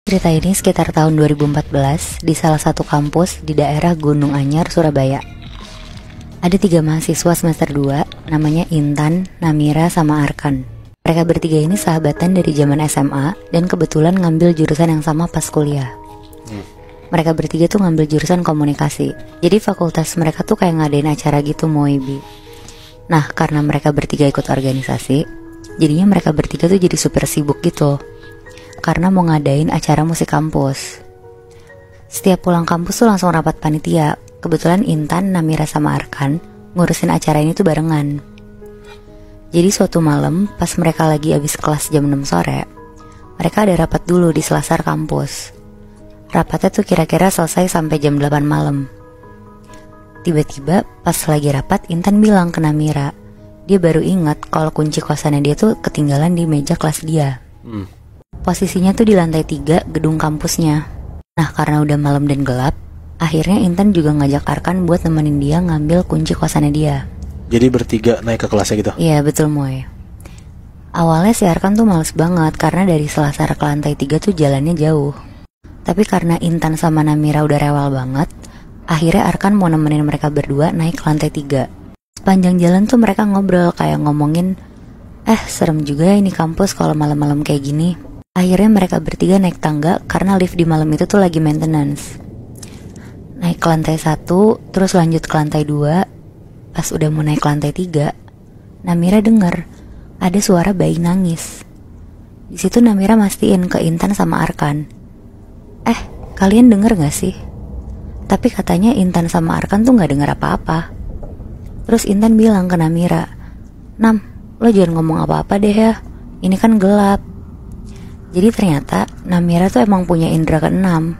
Cerita ini sekitar tahun 2014 di salah satu kampus di daerah Gunung Anyar, Surabaya. Ada 3 mahasiswa semester 2, namanya Intan, Namira, sama Arkan. Mereka bertiga ini sahabatan dari zaman SMA dan kebetulan ngambil jurusan yang sama pas kuliah. Mereka bertiga tuh ngambil jurusan komunikasi. Jadi fakultas mereka tuh kayak ngadain acara gitu, Moibi. Nah, karena mereka bertiga ikut organisasi, jadinya mereka bertiga tuh jadi super sibuk gitu karena mau ngadain acara musik kampus. Setiap pulang kampus tuh langsung rapat panitia. Kebetulan Intan, Namira, sama Arkan ngurusin acara ini tuh barengan. Jadi suatu malam pas mereka lagi abis kelas jam 6 sore, mereka ada rapat dulu di selasar kampus. Rapatnya tuh kira-kira selesai sampai jam 8 malam. Tiba-tiba pas lagi rapat, Intan bilang ke Namira, dia baru ingat kalau kunci kosannya dia tuh ketinggalan di meja kelas dia. Posisinya tuh di lantai 3 gedung kampusnya. Nah, karena udah malam dan gelap, akhirnya Intan juga ngajak Arkan buat nemenin dia ngambil kunci kosannya dia. Jadi bertiga naik ke kelasnya gitu? Iya, betul, Moy. Awalnya si Arkan tuh males banget karena dari selasar ke lantai 3 tuh jalannya jauh. Tapi karena Intan sama Namira udah rewel banget, akhirnya Arkan mau nemenin mereka berdua naik ke lantai 3. Sepanjang jalan tuh mereka ngobrol kayak ngomongin, serem juga ya ini kampus kalau malam-malam kayak gini. Akhirnya mereka bertiga naik tangga karena lift di malam itu tuh lagi maintenance. Naik ke lantai 1, terus lanjut ke lantai 2. Pas udah mau naik ke lantai 3, Namira denger ada suara bayi nangis. Di situ Namira mastiin ke Intan sama Arkan, kalian denger gak sih? Tapi katanya Intan sama Arkan tuh gak denger apa-apa. Terus Intan bilang ke Namira, "Nam, lo jangan ngomong apa-apa deh ya, ini kan gelap." Jadi ternyata Namira tuh emang punya indera keenam.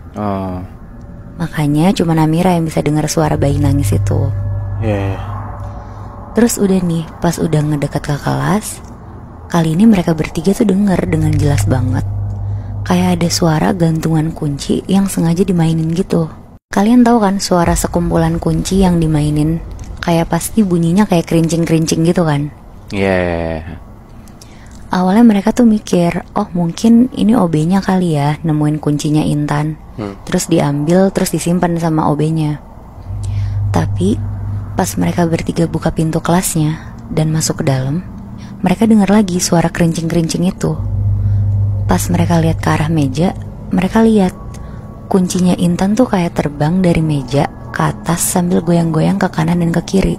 Makanya cuma Namira yang bisa dengar suara bayi nangis itu. Terus udah nih, pas udah ngedeket ke kelas, kali ini mereka bertiga tuh denger dengan jelas banget kayak ada suara gantungan kunci yang sengaja dimainin gitu. Kalian tahu kan suara sekumpulan kunci yang dimainin kayak pasti bunyinya kayak kerincing-kerincing gitu kan? Awalnya mereka tuh mikir, mungkin ini OB-nya kali ya, nemuin kuncinya Intan. Terus diambil, terus disimpan sama OB-nya. Tapi pas mereka bertiga buka pintu kelasnya dan masuk ke dalam, mereka dengar lagi suara kerincing-kerincing itu. Pas mereka lihat ke arah meja, mereka lihat kuncinya Intan tuh kayak terbang dari meja ke atas sambil goyang-goyang ke kanan dan ke kiri.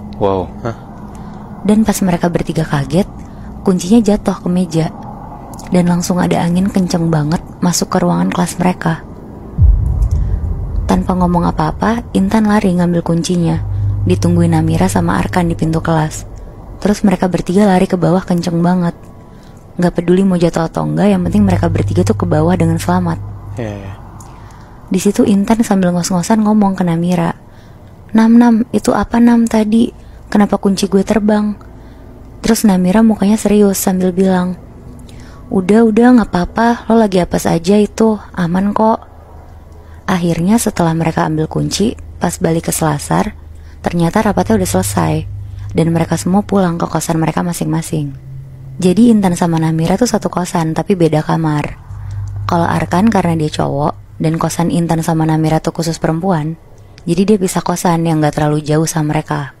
Dan pas mereka bertiga kaget, kuncinya jatuh ke meja dan langsung ada angin kenceng banget masuk ke ruangan kelas mereka. Tanpa ngomong apa-apa, Intan lari ngambil kuncinya, ditungguin Namira sama Arkan di pintu kelas. Terus mereka bertiga lari ke bawah kenceng banget. Gak peduli mau jatuh atau enggak, yang penting mereka bertiga tuh ke bawah dengan selamat. Di situ Intan sambil ngos-ngosan ngomong ke Namira, Nam, itu apa Nam tadi? Kenapa kunci gue terbang?" Terus Namira mukanya serius sambil bilang, Udah gak apa-apa, lo lagi apes aja itu, aman kok." Akhirnya setelah mereka ambil kunci, pas balik ke selasar, ternyata rapatnya udah selesai dan mereka semua pulang ke kosan mereka masing-masing. Jadi Intan sama Namira tuh satu kosan tapi beda kamar. Kalau Arkan karena dia cowok dan kosan Intan sama Namira tuh khusus perempuan, jadi dia pisah kosan yang gak terlalu jauh sama mereka.